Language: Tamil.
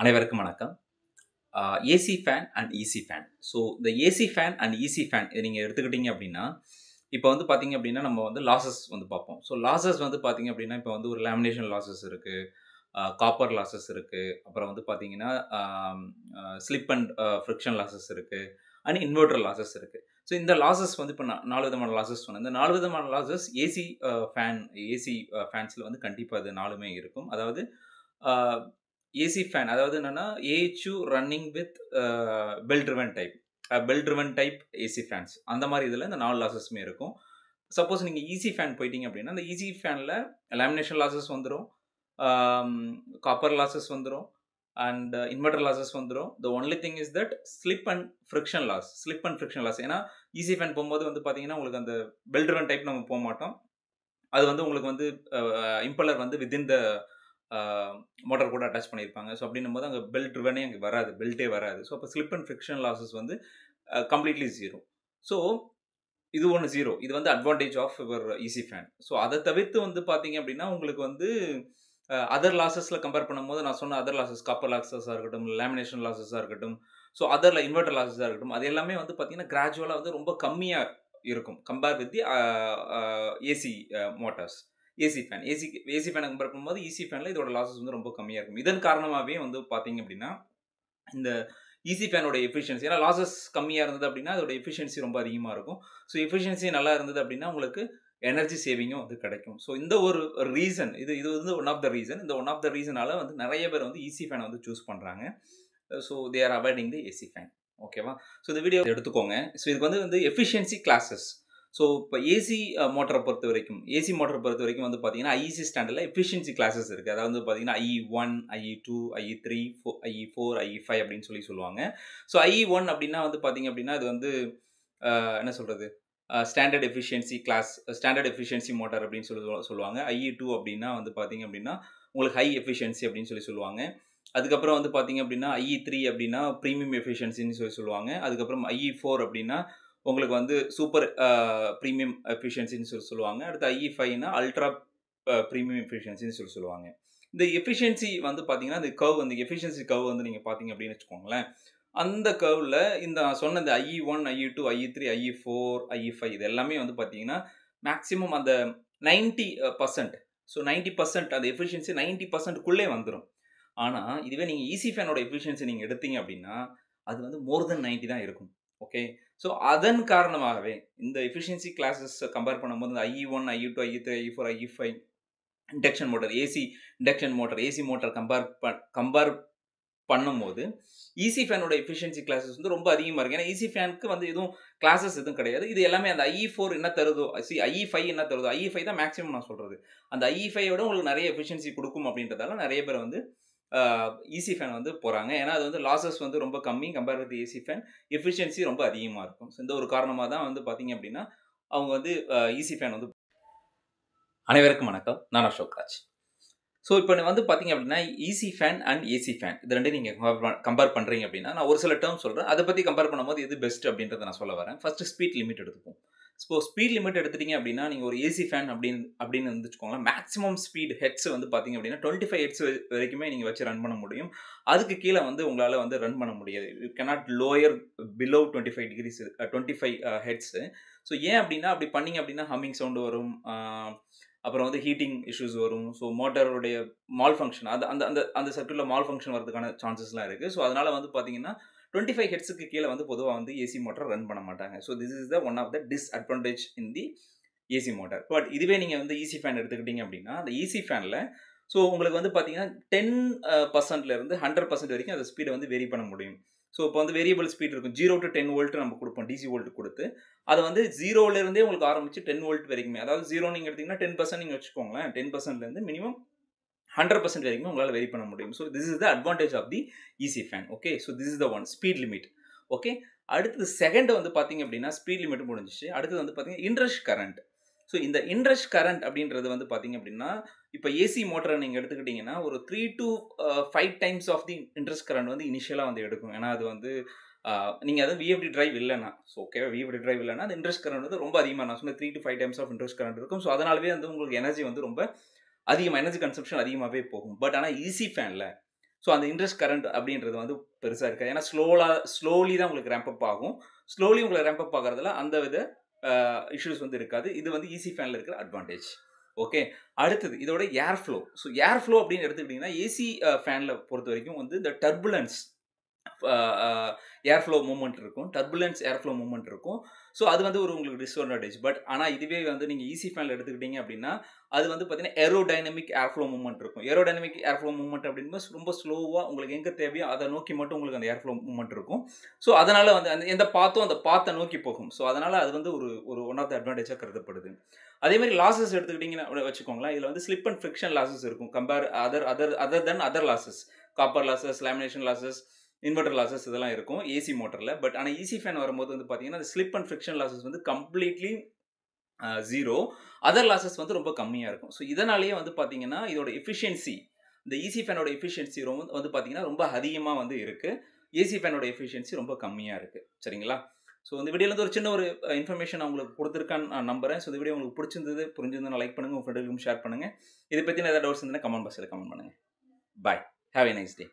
அனைவருக்கும் வணக்கம். AC fan and EC fan. So இந்த AC fan and EC fan இதை நீங்கள் எடுத்துக்கிட்டீங்க அப்படின்னா, இப்போ வந்து பார்த்தீங்க அப்படின்னா, நம்ம வந்து லாஸஸ் வந்து பார்ப்போம். ஸோ லாஸஸ் வந்து பார்த்தீங்க அப்படின்னா, இப்போ வந்து ஒரு லேமினேஷன் லாஸஸ் இருக்கு, காப்பர் லாஸஸ் இருக்கு, அப்புறம் வந்து பார்த்தீங்கன்னா, ஸ்லிப் அண்ட் ஃப்ரிக்ஷன் லாஸஸ் இருக்கு, அண்ட் இன்வெர்ட்டர் லாஸஸ் இருக்கு. ஸோ இந்த லாஸஸ் வந்து இப்போ 4 விதமான லாஸஸ் சொன்னேன். இந்த 4 விதமான லாஸஸ் ஏசி ஃபேன்ஸில் வந்து கண்டிப்பாக அது 4மே இருக்கும். அதாவது ஏசி ஃபேன் அதாவது என்னன்னா AHU running with bell driven type AC fans அந்த மாதிரி இதில் இந்த 4 லாஸஸுமே இருக்கும். சப்போஸ் நீங்கள் ஈசி ஃபேன் போயிட்டீங்க அப்படின்னா அந்த ஈசி ஃபேனில் லேமினேஷன் லாஸஸ் வந்துடும், காப்பர் லாஸஸ் வந்துடும், அண்ட் இன்வெர்டர் லாஸஸ் வந்துடும். The only thing is that slip and friction loss. ஏன்னா ஈசி ஃபேன் போகும்போது வந்து பார்த்தீங்கன்னா உங்களுக்கு அந்த பெல் ட்ரிவன் டைப் நம்ம போக மாட்டோம். அது வந்து உங்களுக்கு வந்து இம்பலர் வந்து வித்தின் த மோட்டார் கூட அட்டாச் பண்ணியிருப்பாங்க. ஸோ அப்படின்னும் போது அங்கே பெல்ட் ட்ரிவனே அங்கே வராது, பெல்ட்டே வராது. ஸோ அப்போ ஸ்லிப் அண்ட் ஃப்ரிக்ஷன் லாஸஸ் வந்து கம்ப்ளீட்லி ஜீரோ. ஸோ இது ஒன்று ஜீரோ. இது வந்து advantage of your EC fan. So அதை தவிர்த்து வந்து பார்த்தீங்க அப்படின்னா உங்களுக்கு வந்து அதர் லாஸஸில் கம்பேர் பண்ணும்போது நான் சொன்ன அதர் லாஸஸ், காப்பர் லாஸஸாக இருக்கட்டும், லேமினேஷன் லாஸஸாக இருக்கட்டும், ஸோ அதரில் இன்வெர்டர் லாஸஸாக இருக்கட்டும், அது எல்லாமே வந்து பார்த்தீங்கன்னா கிராஜுவலாக வந்து ரொம்ப கம்மியாக இருக்கும் compare with the AC Motors. AC ஃபேனை கம்பேர் பண்ணும்போது ஈசி ஃபேனில் இதோட லாஸஸ் வந்து ரொம்ப கம்மியாக இருக்கும். இதன் காரணமாகவே வந்து பார்த்தீங்க அப்படின்னா இந்த ஈசி ஃபேனோட எஃபிஷியன்சி, ஏன்னா லாஸஸ் கம்மியாக இருந்தது அப்படின்னா அதோட எஃபிஷியன்சி ரொம்ப அதிகமாக இருக்கும். ஸோ எஃபிஷியன்சி நல்லா இருந்தது அப்படின்னா உங்களுக்கு எனர்ஜி சேவிங்கும் வந்து கிடைக்கும். ஸோ இந்த ஒரு ரீசன் இது வந்து ஒன் ஆஃப் த ரீசன். இந்த ஒன் ஆஃப் த ரீசனால வந்து நிறைய பேர் வந்து ஈசி ஃபேனை வந்து சூஸ் பண்ணுறாங்க. So they are avoiding the AC fan. ஓகேவா? ஸோ இந்த வீடியோ எடுத்துக்கோங்க. ஸோ இதுக்கு வந்து எஃபிஷியன்சி கிளாஸஸ். ஸோ இப்போ ஏசி மோட்டரை பொறுத்த வரைக்கும் வந்து பார்த்தீங்கன்னா ஐஇசி ஸ்டாண்டர்டில் எஃபிஷியன்சி கிளாஸஸ் இருக்குது. அதாவது வந்து பார்த்தீங்கன்னா IE1, IE2, IE3, IE4, IE5 அப்படின்னு சொல்லுவாங்க. ஸோ IE1 அப்படின்னா வந்து பார்த்தீங்க அப்படின்னா அது வந்து என்ன சொல்கிறது, ஸ்டாண்டர்ட் எஃபிஷியன்சி மோட்டார் அப்படின்னு சொல்லுவாங்க. IE2 அப்படின்னா வந்து பார்த்தீங்க அப்படின்னா உங்களுக்கு ஹை எஃபிஷியன்சி அப்படின்னு சொல்லுவாங்க. அதுக்கப்புறம் வந்து பார்த்தீங்க அப்படின்னா IE3 அப்படின்னா ப்ரீமியம் எஃபிஷியன்சின்னு சொல்லுவாங்க. அதுக்கப்புறம் IE4 அப்படின்னா உங்களுக்கு வந்து சூப்பர் ப்ரீமியம் எஃபிஷியன்சின்னு சொல்லுவாங்க. அடுத்து IE5னா அல்ட்ரா ப்ரீமியம் எஃபிஷியன்சின்னு சொல்லுவாங்க. இந்த எஃபிஷியன்சி வந்து பார்த்தீங்கன்னா இந்த எஃபிஷியன்சி கர்வ் வந்து நீங்கள் பார்த்தீங்க அப்படின்னு வச்சுக்கோங்களேன். அந்த கர்வில் இந்த நான் சொன்ன இந்த IE1, IE2, IE3, IE4, IE5 இது எல்லாமே வந்து பார்த்தீங்கன்னா மேக்ஸிமம் அந்த 90%. ஸோ 90% அந்த எஃபிஷியன்சி 90%க்குள்ளே வந்துடும். ஆனால் இதுவே நீங்கள் ஈசி ஃபேனோட எஃபிஷியன்சி நீங்கள் எடுத்தீங்க அப்படின்னா அது வந்து மோர் தென் 90 தான் இருக்கும். ஓகே, ஸோ அதன் காரணமாகவே இந்த எஃபிஷியன்சி கிளாஸஸ் கம்பேர் பண்ணும்போது இந்த IE1, IE2, IE3, IE4, IE5 AC motor compare பண்ணும்போது ஈசி ஃபேனோட எஃபிஷியன்சி கிளாஸஸ் வந்து ரொம்ப அதிகமாக இருக்குது. ஏன்னா ஈசி ஃபேனுக்கு வந்து எதுவும் கிளாஸஸ் எதுவும் கிடையாது. இது எல்லாமே அந்த IE4 என்ன தருதோ, IE5 என்ன தருதோ, IE5 தான் மேக்ஸிமம் நான் சொல்கிறது. அந்த IE5 உங்களுக்கு நிறைய எஃபிஷியன்சி கொடுக்கும் அப்படின்றதால நிறைய பேர் வந்து ஈசி ஃபேன் வந்து போகிறாங்க. ஏன்னா அது வந்து லாஸஸ் வந்து ரொம்ப கம்மி compare with AC fan, efficiency ரொம்ப அதிகமாக இருக்கும். ஸோ இந்த ஒரு காரணமாக தான் வந்து பார்த்தீங்க அப்படின்னா அவங்க வந்து ஈசி ஃபேன் வந்து. அனைவருக்கும் வணக்கம், நான் அசோக் ராஜ். ஸோ இப்போ வந்து பார்த்தீங்க அப்படின்னா EC fan and AC fan இது ரெண்டையும் நீங்கள் கம்பேர் பண்ணுறீங்க அப்படின்னா நான் ஒரு சில டேர்ம் சொல்கிறேன். அதை பற்றி கம்பேர் பண்ணும்போது எது பெஸ்ட் அப்படின்றத நான் சொல்ல வரேன். ஃபஸ்ட்டு ஸ்பீட் லிமிட் எடுத்துப்போம். ஸோ ஸ்பீட் லிமிட் எடுத்துட்டீங்க அப்படின்னா நீங்கள் ஒரு ஏசி ஃபேன் அப்படின்னு வந்துச்சுக்கோங்களேன். மேக்ஸிமம் ஸ்பீட் ஹெட்ஸ் வந்து பார்த்தீங்க அப்படின்னா 25 ஹெட்ஸ் வரைக்குமே நீங்கள் வச்சு ரன் பண்ண முடியும். அதுக்கு கீழே வந்து உங்களால் வந்து ரன் பண்ண முடியாது. You cannot lower below 25 heads. So ஏன் அப்படின்னா அப்படி பண்ணிங்க அப்படின்னா ஹம்மிங் சவுண்டு வரும், அப்புறம் வந்து ஹீட்டிங் இஷ்யூஸ் வரும். ஸோ மோட்டருடைய மால் ஃபங்க்ஷன் அந்த சர்க்கியூட்டில் மால் ஃபங்க்ஷன் வரதுக்கான சான்சஸ்லாம் இருக்குது. ஸோ அதனால் வந்து பார்த்தீங்கன்னா 25 ஹெட்ஸுக்கு கீழே வந்து பொதுவாக வந்து ஏசி மோட்டர் ரன் பண்ண மாட்டாங்க. So this is the one of the disadvantage in the AC motor. But இதுவே நீங்கள் வந்து ஈசி ஃபேன் எடுத்துக்கிட்டீங்க அப்படின்னா அந்த ஈசி ஃபேனில் ஸோ உங்களுக்கு வந்து பார்த்தீங்கன்னா 10%லேருந்து 100% வரைக்கும் அந்த ஸ்பீடை வந்து வேரி பண்ண முடியும். ஸோ இப்போ வந்து வேரியபிள் ஸ்பீட் இருக்கும். 0 to 10 வோல்ட் நம்ம கொடுப்போம், டிசி வோல்ட் கொடுத்து அதை வந்து 0லேருந்தே உங்களுக்கு ஆரம்பிச்சு 10 வோல்ட் வரைக்குமே, அதாவது 0 நீங்கள் எடுத்தீங்கன்னா 10% நீங்கள் வச்சுக்கோங்களேன். 10%லேருந்து மினிமம் 100% வரைக்கும் உங்களால் வெரி பண்ண முடியும். So this is the advantage of the EC fan. Okay, so this is the one speed limit. Okay, அடுத்தது செகண்ட் வந்து பார்த்தீங்க அப்படின்னா ஸ்பீட் லிமிட் முடிஞ்சிச்சு. அடுத்தது வந்து பார்த்தீங்கன்னா இன்ரஷ் கரண்ட். ஸோ இந்த இன்ரஷ் கரண்ட் அப்படின்றது வந்து பார்த்தீங்க அப்படின்னா இப்போ ஏசி மோட்டரை நீங்கள் எடுத்துக்கிட்டிங்கன்னா ஒரு 3 to 5 times of the interest current வந்து இனிஷியலாக வந்து எடுக்கும். ஏன்னா அது வந்து நீங்கள் அது விஎஃப்டி டிரைவ் இல்லைன்னா, ஸோ ஓகேவா, விஎஃப்டி டிரைவ் இல்லைன்னா அந்த இன்ட்ரெஸ்ட் கரண்ட் வந்து ரொம்ப அதிகமாக, நான் சொன்ன 3 to 5 times of interest current இருக்கும். ஸோ அதனாலவே வந்து உங்களுக்கு எனர்ஜி வந்து ரொம்ப அதிகமாக, எனர்ஜி கன்சப்ஷன் அதிகமாகவே போகும். பட் ஆனால் ஈசி ஃபேனில் ஸோ அந்த இன்ட்ரெஸ்ட் கரண்ட் அப்படின்றது வந்து பெருசாக இருக்காது. ஏன்னா ஸ்லோலி தான் உங்களுக்கு ரேம்ப் அப் ஆகும். ஸ்லோலி உங்களுக்கு ரேம்ப் அப் ஆகிறதுல அந்த வித இஷ்யூஸ் வந்து இருக்காது. இது வந்து ஈஸி ஃபேனில் இருக்கிற அட்வான்டேஜ். ஓகே, அடுத்தது இதோட ஏர் ஃப்ளோ. ஸோ ஏர் ஃப்ளோ அப்படின்னு எடுத்துக்கிட்டிங்கன்னா ஏசி ஃபேனில் பொறுத்த வரைக்கும் வந்து இந்த டர்புலன்ஸ் ஏர் ஃப்ளோ மூவ்மெண்ட் இருக்கும், டர்புலன்ஸ் ஏர் ஃப்ளோ மூவ்மெண்ட் இருக்கும். ஸோ அது வந்து ஒரு உங்களுக்கு டிஸ்அட்வான்டேஜ். பட் ஆனால் இதுவே வந்து நீங்கள் ஈஸி ஃபேனில் எடுத்துக்கிட்டீங்க அப்படின்னா அது வந்து பார்த்தீங்கன்னா ஏரோடைனமிக் ஏர் ஃப்ளோ மூவ்மெண்ட் இருக்கும். ஏரோடைனமிக் ஏர் ஃப்ளோ மூவ்மெண்ட் அப்படின்போது ரொம்ப ஸ்லோவாக உங்களுக்கு எங்கே தேவையோ அதை நோக்கி மட்டும் உங்களுக்கு அந்த ஏர் ஃப்ளோ மூவ்மெண்ட் இருக்கும். ஸோ அதனால் வந்து அந்த எந்த பாத்தும் அந்த பாத்தை நோக்கி போகும். ஸோ அதனால் அது வந்து ஒரு ஒன் ஆஃப் த அட்வான்டேஜாக கருதப்படுது. அதே மாதிரி லாசஸ் எடுத்துக்கிட்டிங்கன்னா வச்சுக்கோங்களேன், இதில் வந்து ஸ்லிப் அண்ட் ஃப்ரிக்ஷன் லாசஸ் இருக்கும் compare other then other losses. Copper losses, lamination losses, inverter losses இதெல்லாம் இருக்கும் ஏசி மோட்டரில். பட் ஆனால் ஈஸி ஃபேன் வரும்போது வந்து பார்த்தீங்கன்னா அந்த ஸ்லிப் அண்ட் ஃப்ரிக்ஷன் லாசஸ் வந்து கம்ப்ளீட்லி ஜீரோ. அதர் லாசஸ் வந்து ரொம்ப கம்மியாக இருக்கும். ஸோ இதனாலேயே வந்து பார்த்தீங்கன்னா இதோட எஃபிஷியன்சி, இந்த ஈஸி ஃபேனோட எஃபிஷியன்சி வந்து பார்த்தீங்கன்னா ரொம்ப அதிகமாக வந்து இருக்குது. ஏசி ஃபேனோட எஃபிஷியன்சி ரொம்ப கம்மியாக இருக்குது. சரிங்களா? ஸோ இந்த வீடியோலேருந்து ஒரு சின்ன ஒரு இன்ஃபர்மேஷன் நான் உங்களுக்கு கொடுத்துருக்கான்னு நான் நம்புகிறேன். ஸோ இந்த வீடியோ உங்களுக்கு புரிஞ்சிருந்ததுன்னா லைக் பண்ணுங்கள், உங்கள் ஃப்ரெண்டுக்கும் ஷேர் பண்ணுங்கள். இதை பற்றின ஏதாவது டவுட்ஸ் இருந்தால் கமெண்ட் பாக்ஸில் கமெண்ட் பண்ணுங்கள். பாய், ஹேவ் எ நைஸ் டே.